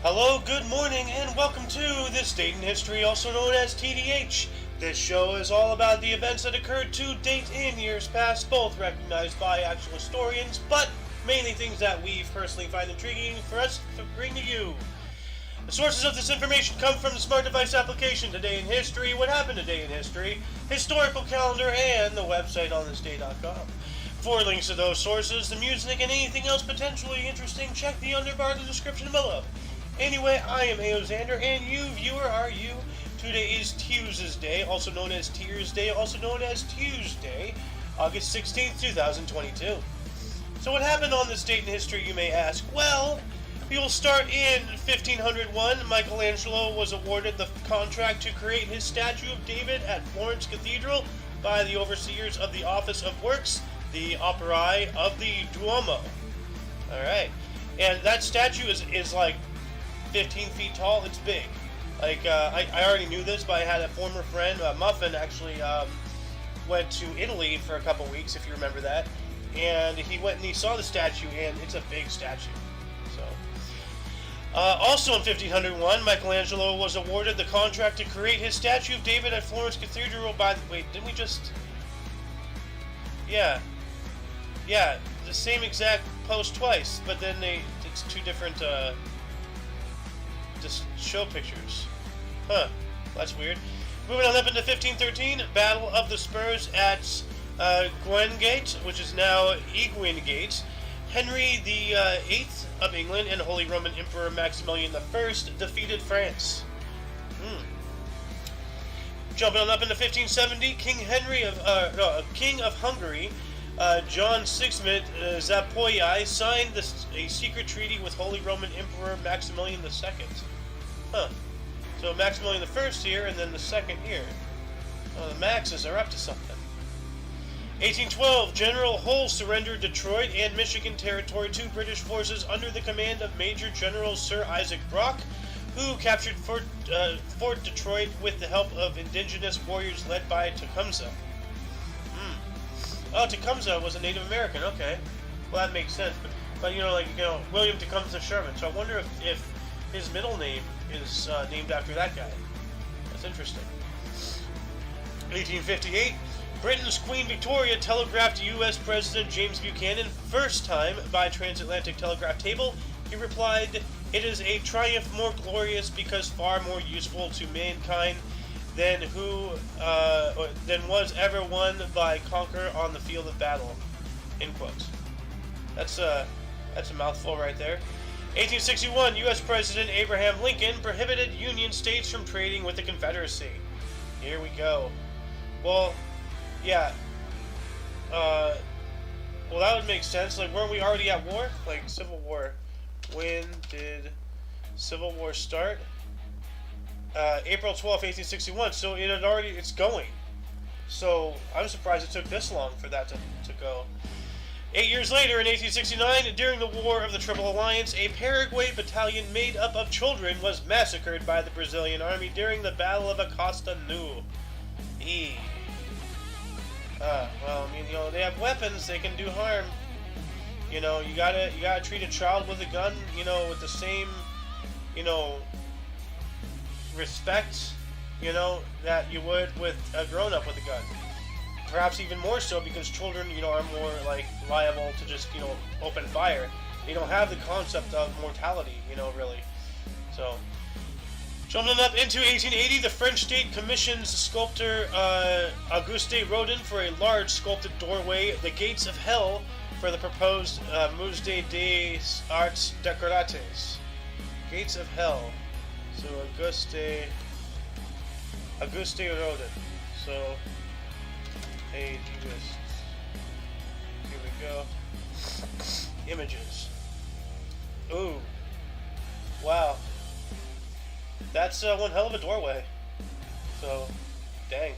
Hello, good morning, and welcome to This Date in History, also known as TDH. This show is all about the events that occurred to date in years past, both recognized by actual historians, but mainly things that we personally find intriguing for us to bring to you. The sources of this information come from the Smart Device application, Today in History, What Happened Today in History, Historical Calendar, and the website onthisday.com. For links to those sources, the music, and anything else potentially interesting, check the underbar in the description below. Anyway, I am Aoxander, and you, viewer, are you. Today is Tuesday, also known as Tears Day, also known as Tuesday, August 16th, 2022. So what happened on this date in history, you may ask? Well, we will start in 1501. Michelangelo was awarded the contract to create his statue of David at Florence Cathedral by the overseers of the Office of Works, the Operae of the Duomo. Alright, and that statue is like 15 feet tall. It's big. Like, I already knew this, but I had a former friend, Muffin, actually went to Italy for a couple weeks, if you remember that, and he went and he saw the statue, and it's a big statue. So, also in 1501, Michelangelo was awarded the contract to create his statue of David at Florence Cathedral by... Wait, didn't we just... Yeah, the same exact post twice, but then it's two different, just show pictures. Huh, that's weird. Moving on up into 1513, Battle of the Spurs at Gwengate, which is now Egwingate. Henry VIII of England and Holy Roman Emperor Maximilian I defeated France. Jumping on up into 1570, King of Hungary, John Sigismund Zapolyai signed a secret treaty with Holy Roman Emperor Maximilian II. Huh. So Maximilian I here, and then the second here. The Maxes are up to something. 1812, General Hull surrendered Detroit and Michigan Territory to British forces under the command of Major General Sir Isaac Brock, who captured Fort Detroit with the help of indigenous warriors led by Tecumseh. Oh, Tecumseh was a Native American. Okay, well that makes sense. But William Tecumseh Sherman. So I wonder if his middle name is named after that guy. That's interesting. 1858, Britain's Queen Victoria telegraphed U.S. President James Buchanan first time by transatlantic telegraph cable. He replied, "It is a triumph more glorious because far more useful to mankind than was ever won by conquer on the field of battle." End quotes. That's a mouthful right there. 1861, U.S. President Abraham Lincoln prohibited Union states from trading with the Confederacy. Here we go. Well, yeah. Well, that would make sense. Like, weren't we already at war? Like, Civil War. When did Civil War start? April 12, 1861. So it's going. So I'm surprised it took this long for that to go. 8 years later, in 1869, during the War of the Triple Alliance, a Paraguay battalion made up of children was massacred by the Brazilian army during the Battle of Acosta Nu. Well, I mean, they have weapons; they can do harm. You gotta treat a child with a gun, with the same, respect, that you would with a grown-up with a gun. Perhaps even more so because children, are more liable to just, open fire. They don't have the concept of mortality, really. So, jumping up into 1880, the French state commissions sculptor Auguste Rodin for a large sculpted doorway, the Gates of Hell, for the proposed Musée des Arts Décoratés. Gates of Hell. So Auguste Rodin. So page list. Here we go. Images. Ooh. Wow. That's one hell of a doorway. So, dang.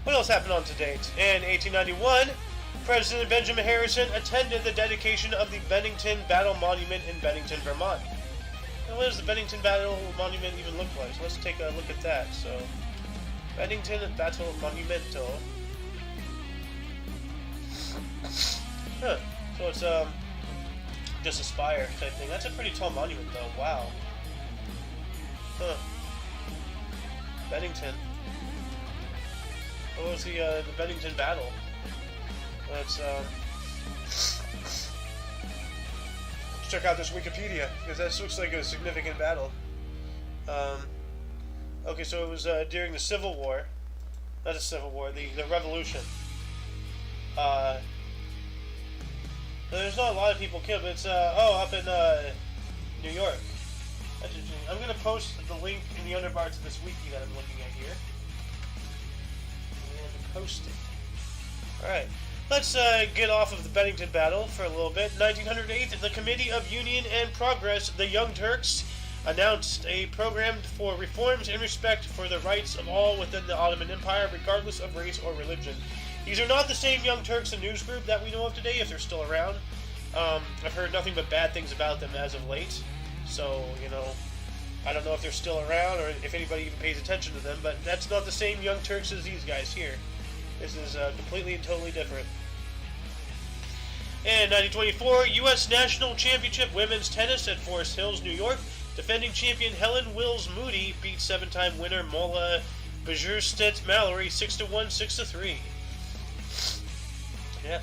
What else happened on to date? In 1891, President Benjamin Harrison attended the dedication of the Bennington Battle Monument in Bennington, Vermont. Now, what does the Bennington Battle Monument even look like? So let's take a look at that. So, Bennington Battle Monumento. Huh. So it's Just a spire type thing. That's a pretty tall monument, though. Wow. Huh. Bennington. What was the Bennington battle? Let's check out this Wikipedia, because this looks like a significant battle. Okay, so it was during the Civil War. Not the Civil War, the Revolution. There's not a lot of people killed, but it's, up in, New York. That's interesting. I'm going to post the link in the underbar to this wiki that I'm looking at here. And post it. Alright. Let's, get off of the Bennington battle for a little bit. 1908, the Committee of Union and Progress, the Young Turks, announced a program for reforms in respect for the rights of all within the Ottoman Empire, regardless of race or religion. These are not the same Young Turks, a news group that we know of today, if they're still around. I've heard nothing but bad things about them as of late. So, you know, I don't know if they're still around or if anybody even pays attention to them, but that's not the same Young Turks as these guys here. This is completely and totally different. In 1924, U.S. National Championship Women's Tennis at Forest Hills, New York. Defending champion Helen Wills Moody beat 7-time winner Mola Bajurstedt Mallory 6-1, 6-3. Yeah,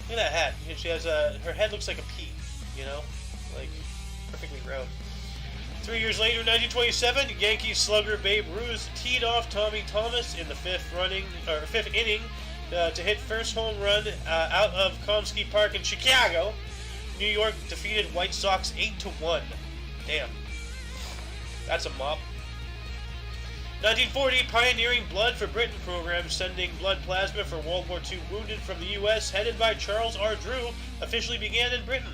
look at that hat. She has her head looks like a pea, you know, like perfectly round. 3 years later, 1927, Yankees slugger Babe Ruth teed off Tommy Thomas in the fifth inning to hit first home run out of Comiskey Park in Chicago. New York defeated White Sox 8-1. Damn, that's a mop. 1940, pioneering Blood for Britain program, sending blood plasma for World War II wounded from the U.S., headed by Charles R. Drew, officially began in Britain.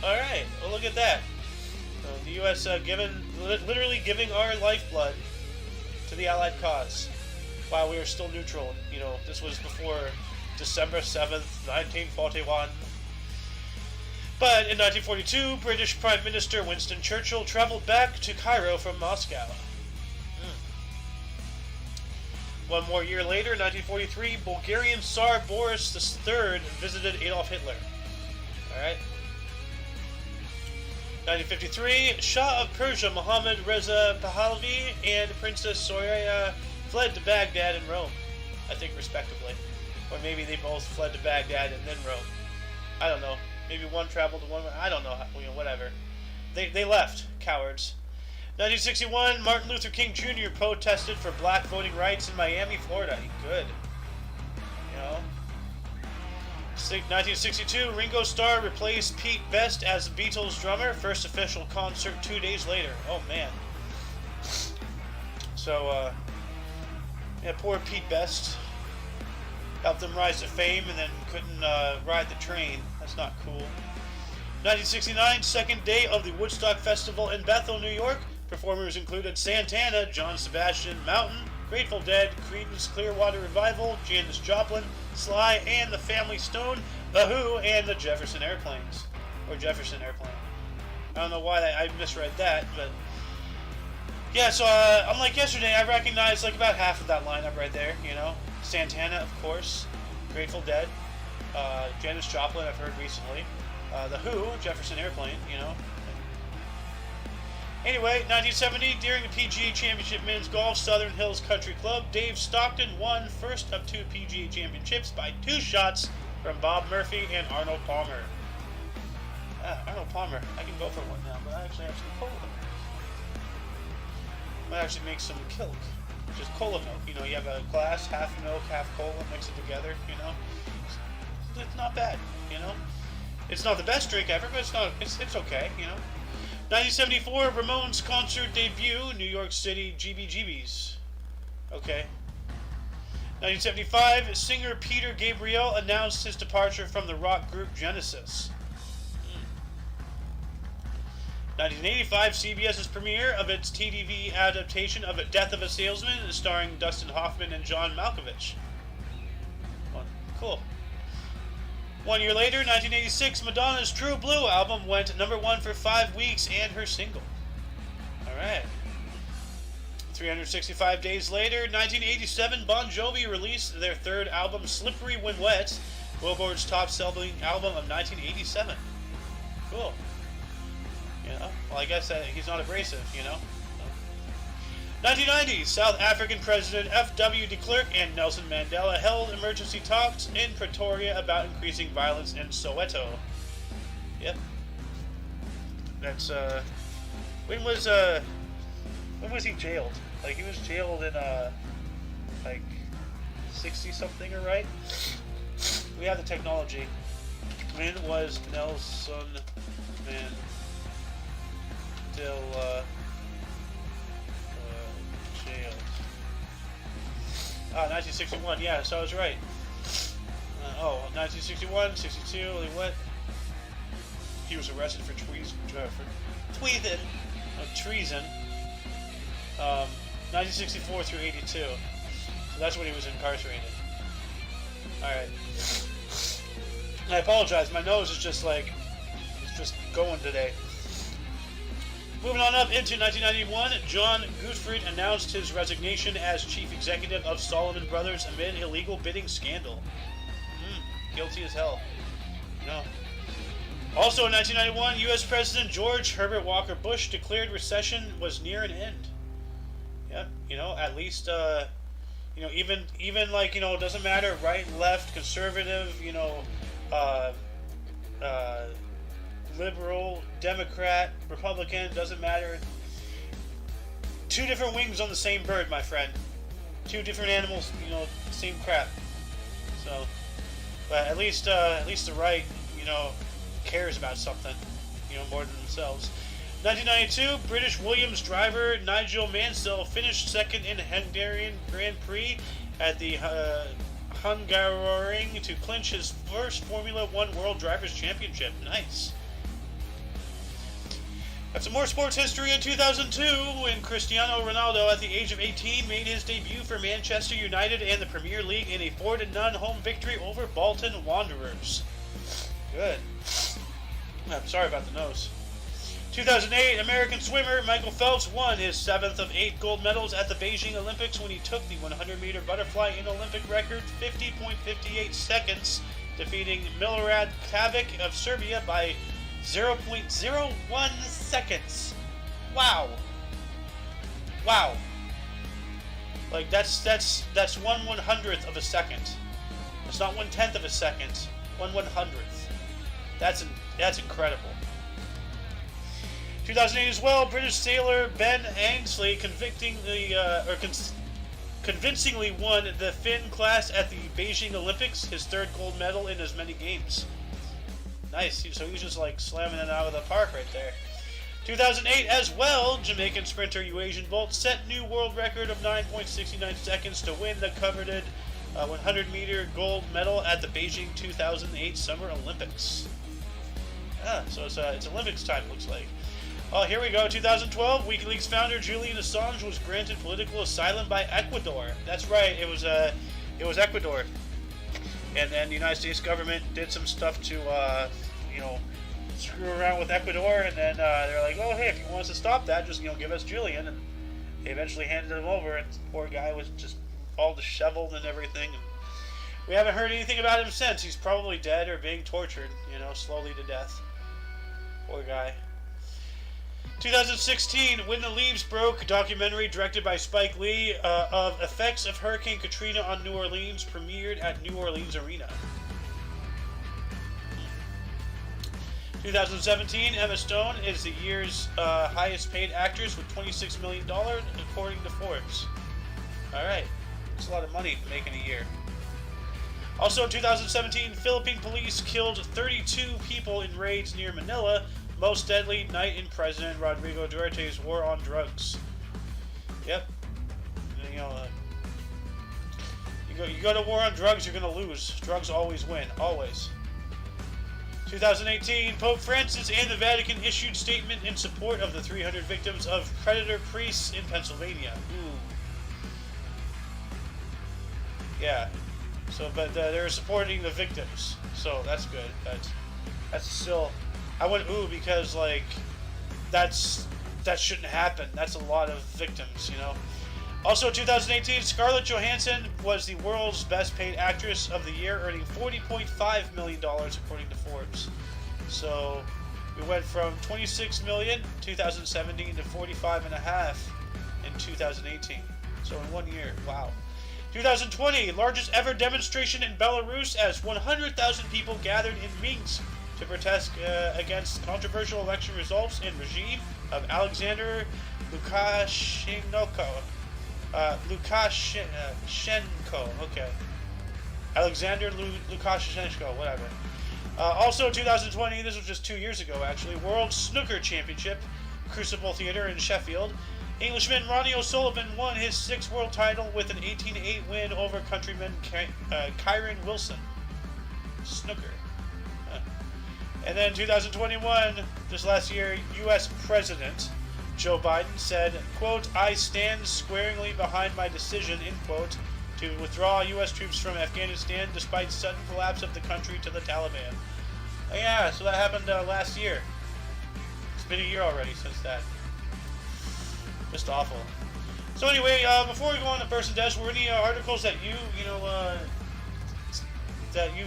Alright, well, look at that. The U.S. literally giving our lifeblood to the Allied cause, while we were still neutral. You know, this was before December 7th, 1941. But in 1942, British Prime Minister Winston Churchill traveled back to Cairo from Moscow. One more year later, 1943, Bulgarian Tsar Boris III visited Adolf Hitler. Alright. 1953, Shah of Persia Mohammad Reza Pahlavi and Princess Soraya fled to Baghdad and Rome. I think respectively. Or maybe they both fled to Baghdad and then Rome. I don't know. Maybe one traveled to one. I don't know. You know, whatever. They left. Cowards. 1961, Martin Luther King Jr. protested for black voting rights in Miami, Florida. Good. You know. 1962, Ringo Starr replaced Pete Best as the Beatles drummer. First official concert 2 days later. Oh, man. So, yeah, poor Pete Best. Helped them rise to fame and then couldn't ride the train. That's not cool. 1969, second day of the Woodstock Festival in Bethel, New York. Performers included Santana, John Sebastian, Mountain, Grateful Dead, Creedence Clearwater Revival, Janis Joplin, Sly and the Family Stone, The Who, and the Jefferson Airplanes. Or Jefferson Airplane. I don't know why I misread that, but... Yeah, so unlike yesterday, I recognized like about half of that lineup right there, you know. Santana, of course, Grateful Dead, Janis Joplin I've heard recently, The Who, Jefferson Airplane, you know. Anyway, 1970, during the PGA Championship Men's Golf Southern Hills Country Club, Dave Stockton won first of 2 PGA Championships by 2 shots from Bob Murphy and Arnold Palmer. Arnold Palmer, I can go for one now, but I actually have some cola. Might actually make some Kilk, which is cola milk. You know, you have a glass, half milk, half cola, mix it together, you know. It's not bad, you know. It's not the best drink ever, but it's okay, you know. 1974, Ramones concert debut, New York City, GBGBs. Okay. 1975, singer Peter Gabriel announced his departure from the rock group Genesis. 1985, CBS's premiere of its TV adaptation of Death of a Salesman, starring Dustin Hoffman and John Malkovich. Oh, cool. 1 year later, 1986, Madonna's True Blue album went #1 for 5 weeks and her single. Alright. 365 days later, 1987, Bon Jovi released their third album, Slippery When Wet, Billboard's top-selling album of 1987. Cool. You know? Well, I guess he's not abrasive, you know? 1990, South African President F.W. de Klerk and Nelson Mandela held emergency talks in Pretoria about increasing violence in Soweto. Yep. That's, when was he jailed? Like, he was jailed in, like, 60-something, right? We have the technology. When was Nelson Mandela jailed? 1961, yeah, so I was right. 1961, 62, what? He was arrested for treason. 1964 through 82. So that's when he was incarcerated. Alright. I apologize, my nose is just like, it's just going today. Moving on up into 1991, John Gutfried announced his resignation as chief executive of Salomon Brothers amid illegal bidding scandal. Guilty as hell. No. Also in 1991, U.S. President George Herbert Walker Bush declared recession was near an end. Yep, you know, at least, you know, even like, you know, it doesn't matter, right, left, conservative, you know, liberal, Democrat, Republican, doesn't matter. Two different wings on the same bird, my friend. Two different animals, you know, same crap. So, but at least the right, you know, cares about something, you know, more than themselves. 1992, British Williams driver Nigel Mansell finished second in Hungarian Grand Prix at the Hungaroring to clinch his first Formula One World Drivers' Championship. Nice. Got some more sports history in 2002 when Cristiano Ronaldo, at the age of 18, made his debut for Manchester United and the Premier League in a 4-0 home victory over Bolton Wanderers. Good. I'm sorry about the nose. 2008, American swimmer Michael Phelps won his 7th of 8 gold medals at the Beijing Olympics when he took the 100-meter butterfly in Olympic record 50.58 seconds, defeating Milorad Pavic of Serbia by 0.01 seconds. Wow. Wow. Like, that's 1/100th of a second. It's not 1/10 of a second. 1/100th. That's incredible. 2008 as well, British sailor Ben Ainsley convincingly won the Finn class at the Beijing Olympics, his 3rd gold medal in as many games. Nice, so he's just like slamming it out of the park right there. 2008 as well, Jamaican sprinter Usain Bolt set new world record of 9.69 seconds to win the coveted 100-meter gold medal at the Beijing 2008 Summer Olympics. So it's Olympics time, looks like. Oh, here we go. 2012, WikiLeaks founder Julian Assange was granted political asylum by Ecuador. That's right. It was Ecuador, and then the United States government did some stuff to, you know, screw around with Ecuador, and then they're like, oh, hey, if you want us to stop that, just, you know, give us Julian, and they eventually handed him over, and the poor guy was just all disheveled and everything. And we haven't heard anything about him since. He's probably dead or being tortured, you know, slowly to death. Poor guy. 2016, When the Leaves Broke, documentary directed by Spike Lee of effects of Hurricane Katrina on New Orleans premiered at New Orleans Arena. 2017, Emma Stone is the year's highest paid actress with $26 million, according to Forbes. Alright, that's a lot of money to make in a year. Also, 2017, Philippine police killed 32 people in raids near Manila, most deadly night in President Rodrigo Duterte's war on drugs. Yep. You know, you go to war on drugs, you're gonna lose. Drugs always win, always. 2018, Pope Francis and the Vatican issued statement in support of the 300 victims of predator priests in Pennsylvania. Ooh. Yeah. So, but they're supporting the victims, so that's good. That's still. I went ooh because like that shouldn't happen. That's a lot of victims, you know. Also, 2018, Scarlett Johansson was the world's best paid actress of the year, earning $40.5 million according to Forbes. So, We went from 26 million 2017 to 45.5 in 2018. So in 1 year, wow. 2020, largest ever demonstration in Belarus as 100,000 people gathered in Minsk to protest against controversial election results and regime of Alexander Lukashenko. Okay. Alexander Lukashenko, whatever. Also 2020, this was just 2 years ago actually, World Snooker Championship, Crucible Theatre in Sheffield. Englishman Ronnie O'Sullivan won his 6th world title with an 18-8 win over countryman Kyron Wilson. Snooker. And then 2021, this last year, U.S. President Joe Biden said, quote, "I stand squarely behind my decision," end quote, to withdraw U.S. troops from Afghanistan despite sudden collapse of the country to the Taliban. Oh, yeah, so that happened last year. It's been a year already since that. Just awful. So anyway, before we go on to Person Desk, were any articles that you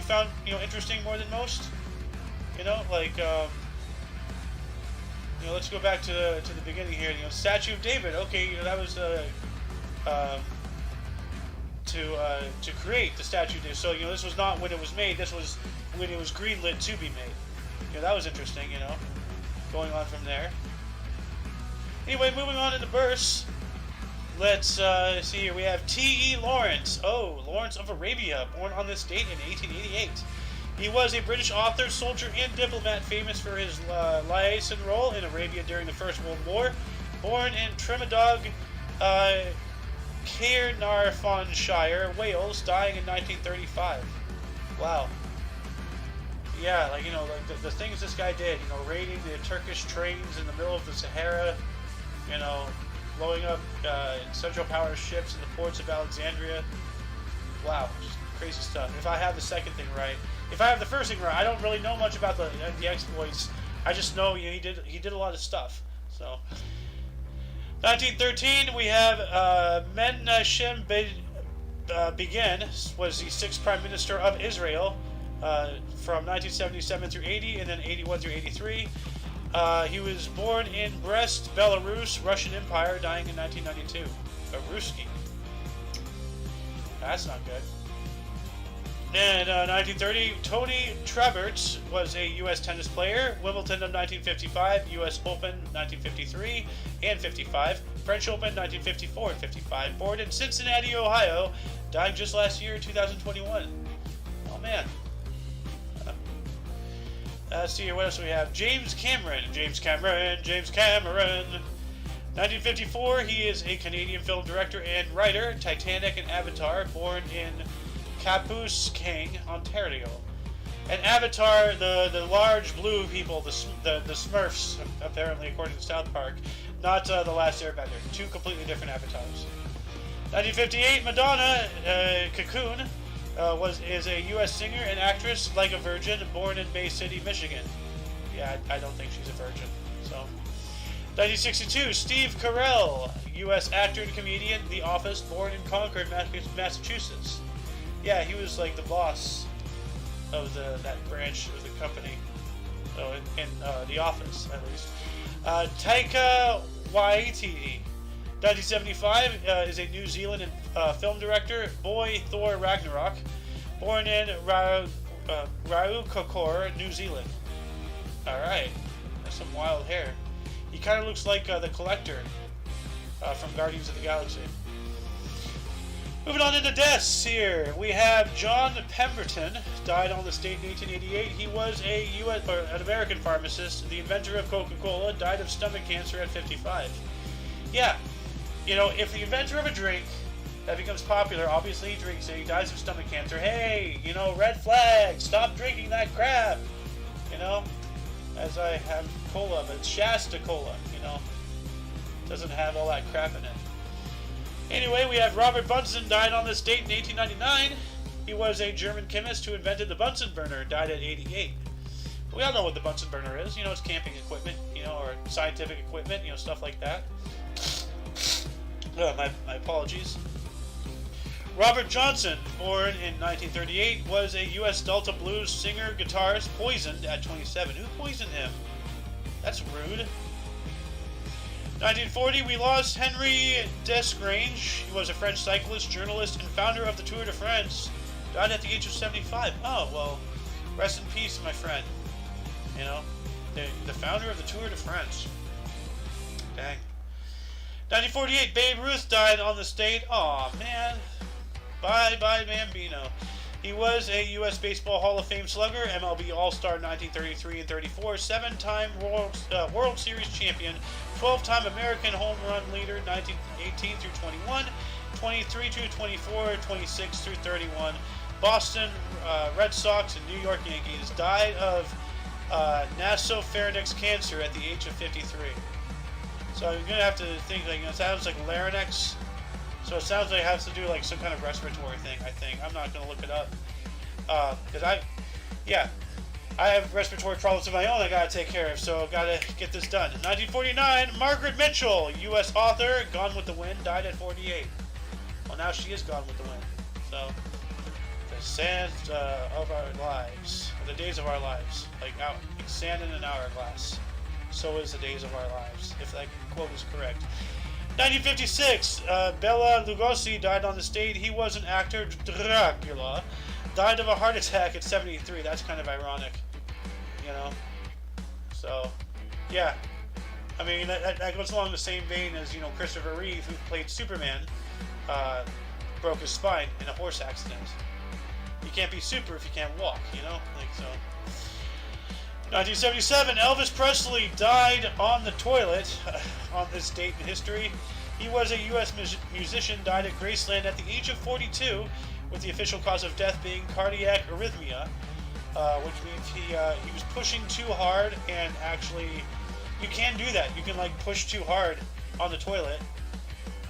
found, interesting more than most? Like, let's go back to the beginning here. Statue of David. Okay, that was to create the statue. So this was not when it was made. This was when it was greenlit to be made. That was interesting. Going on from there. Anyway, moving on to the verse. Let's see here. We have T.E. Larence. Oh, Lawrence of Arabia, born on this date in 1888. He was a British author, soldier, and diplomat famous for his liaison role in Arabia during the First World War. Born in Trimidog, Caernarfonshire, Wales, dying in 1935. Wow. Yeah, the things this guy did, raiding the Turkish trains in the middle of the Sahara, blowing up Central Powers ships in the ports of Alexandria. Wow, just crazy stuff. If I have the second thing right. If I have the first thing right, I don't really know much about the exploits. I just know he did a lot of stuff. So, 1913 we have Menachem Begin was the 6th Prime Minister of Israel from 1977 through 80, and then 81 through 83. He was born in Brest, Belarus, Russian Empire, dying in 1992. A Ruski. That's not good. In 1930, Tony Trabert was a U.S. tennis player. Wimbledon of 1955, U.S. Open 1953 and 55, French Open 1954 and 55. Born in Cincinnati, Ohio, dying just last year, 2021. Oh man. Let's see here, what else do we have? James Cameron. 1954, he is a Canadian film director and writer. Titanic and Avatar, born in Kapuskang, Ontario. And Avatar, the large blue people, the Smurfs, apparently, according to South Park, not The Last Airbender. Two completely different avatars. 1958, Madonna, Cocoon, is a U.S. singer and actress, like a virgin, born in Bay City, Michigan. Yeah, I don't think she's a virgin. So, 1962, Steve Carell, U.S. actor and comedian, The Office, born in Concord, Massachusetts. Yeah, he was like the boss of that branch of the company. So in The Office, at least. Taika Waititi, 1975, is a New Zealand film director. Boy Thor Ragnarok, born in Raukokor, New Zealand. All right, that's some wild hair. He kind of looks like the Collector from Guardians of the Galaxy. Moving on into deaths here, we have John Pemberton, died on this date in 1888. He was an American pharmacist, the inventor of Coca-Cola, died of stomach cancer at 55. Yeah, if the inventor of a drink that becomes popular, obviously he drinks it, he dies of stomach cancer. Hey, red flag, stop drinking that crap. As I have cola, but it's Shasta Cola, doesn't have all that crap in it. Anyway, we have Robert Bunsen, died on this date in 1899. He was a German chemist who invented the Bunsen burner, died at 88. We all know what the Bunsen burner is. It's camping equipment, or scientific equipment, stuff like that. My apologies. Robert Johnson, born in 1938, was a U.S. Delta blues singer, guitarist, poisoned at 27. Who poisoned him? That's rude. 1940, we lost Henri Desgrange. He was a French cyclist, journalist, and founder of the Tour de France. Died at the age of 75. Oh, well, rest in peace, my friend. You know, the founder of the Tour de France. Dang. 1948, Babe Ruth died on the state. Aw, man. Bye, Bambino. He was a U.S. Baseball Hall of Fame slugger, MLB All-Star 1933 and 34, 7-time World Series champion, 12-time American home run leader 1918 through 21, 23 through 24, 26 through 31. Boston Red Sox and New York Yankees. Died of nasopharynx cancer at the age of 53. So you're going to have to think, like, it sounds like larynx. So it sounds like it has to do like some kind of respiratory thing, I think. I'm not going to look it up. Because I have respiratory problems of my own I got to take care of, so got to get this done. In 1949, Margaret Mitchell, U.S. author, Gone with the Wind, died at 48. Well, now she is gone with the wind. So, the sand of our lives, or the days of our lives, like sand in an hourglass. So is the days of our lives, if that quote is correct. 1956, Bela Lugosi died on the stage. He was an actor. Dracula died of a heart attack at 73. That's kind of ironic, you know. So, yeah. I mean, that goes along the same vein as, you know, Christopher Reeve, who played Superman, broke his spine in a horse accident. You can't be super if you can't walk, you know? Like, so. 1977, Elvis Presley died on the toilet on this date in history. He was a U.S. musician, died at Graceland at the age of 42, with the official cause of death being cardiac arrhythmia, which means he was pushing too hard, and actually, you can do that. You can, like, push too hard on the toilet,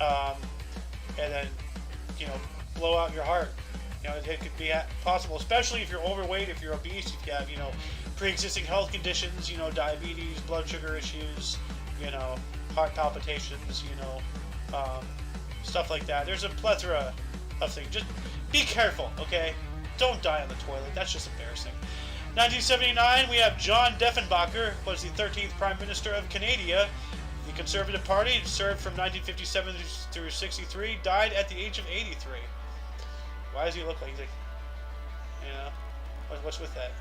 and then, you know, blow out your heart. You know, it could be possible, especially if you're overweight, if you're obese, if you have, you know, pre-existing health conditions, you know, diabetes, blood sugar issues, you know, heart palpitations, you know, stuff like that. There's a plethora of things. Just be careful, okay? Don't die on the toilet. That's just embarrassing. 1979, we have John Diefenbaker, was the 13th Prime Minister of Canada. The Conservative Party served from 1957 through 63, died at the age of 83. Why does he look like he's like, you know, what's with that?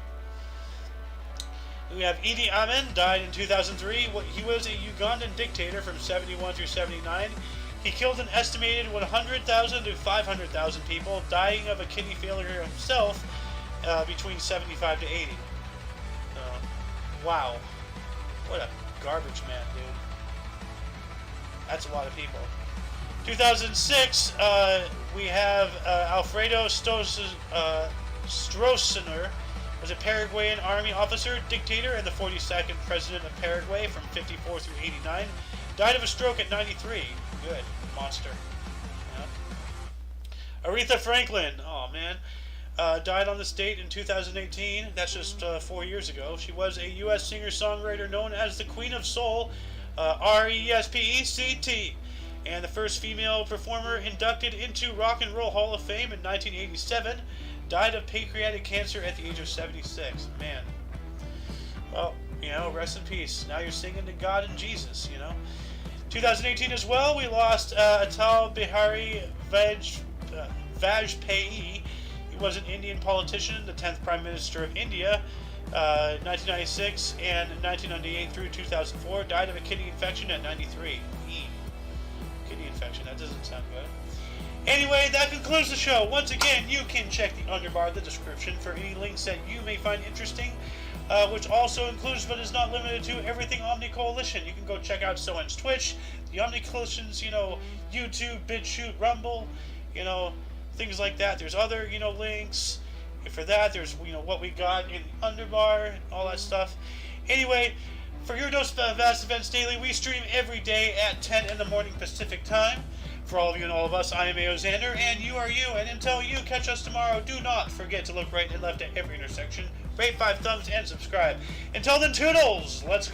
We have Idi Amin, died in 2003. He was a Ugandan dictator from 71 through 79. He killed an estimated 100,000 to 500,000 people, dying of a kidney failure himself between 75 to 80. Wow. What a garbage man, dude. That's a lot of people. 2006, we have Alfredo Stroessner, was a Paraguayan army officer, dictator, and the 42nd president of Paraguay from 54 through 89. Died of a stroke at 93. Good. Monster. Yeah. Aretha Franklin. Oh, man. Died on this date in 2018. That's just 4 years ago. She was a U.S. singer-songwriter known as the Queen of Soul, R-E-S-P-E-C-T, and the first female performer inducted into Rock and Roll Hall of Fame in 1987. Died of pancreatic cancer at the age of 76. Man. Well, you know, rest in peace. Now you're singing to God and Jesus, you know. 2018 as well, we lost Atal Bihari Vajpayee. He was an Indian politician, the 10th Prime Minister of India, 1996 and 1998 through 2004. Died of a kidney infection at 93. Kidney infection, that doesn't sound good. Anyway, that concludes the show. Once again, you can check the underbar of the description for any links that you may find interesting, which also includes, but is not limited to, everything Omni Coalition. You can go check out Soen's Twitch, the Omni Coalition's, you know, YouTube, BitChute, Rumble, you know, things like that. There's other, you know, links for that. There's, you know, what we got in the underbar, all that stuff. Anyway, for your dose of Vast Events Daily, we stream every day at 10 in the morning Pacific Time. For all of you and all of us, I am A.O. Xander, and you are you. And until you catch us tomorrow, do not forget to look right and left at every intersection, rate 5 thumbs, and subscribe. Until then, toodles! Let's go.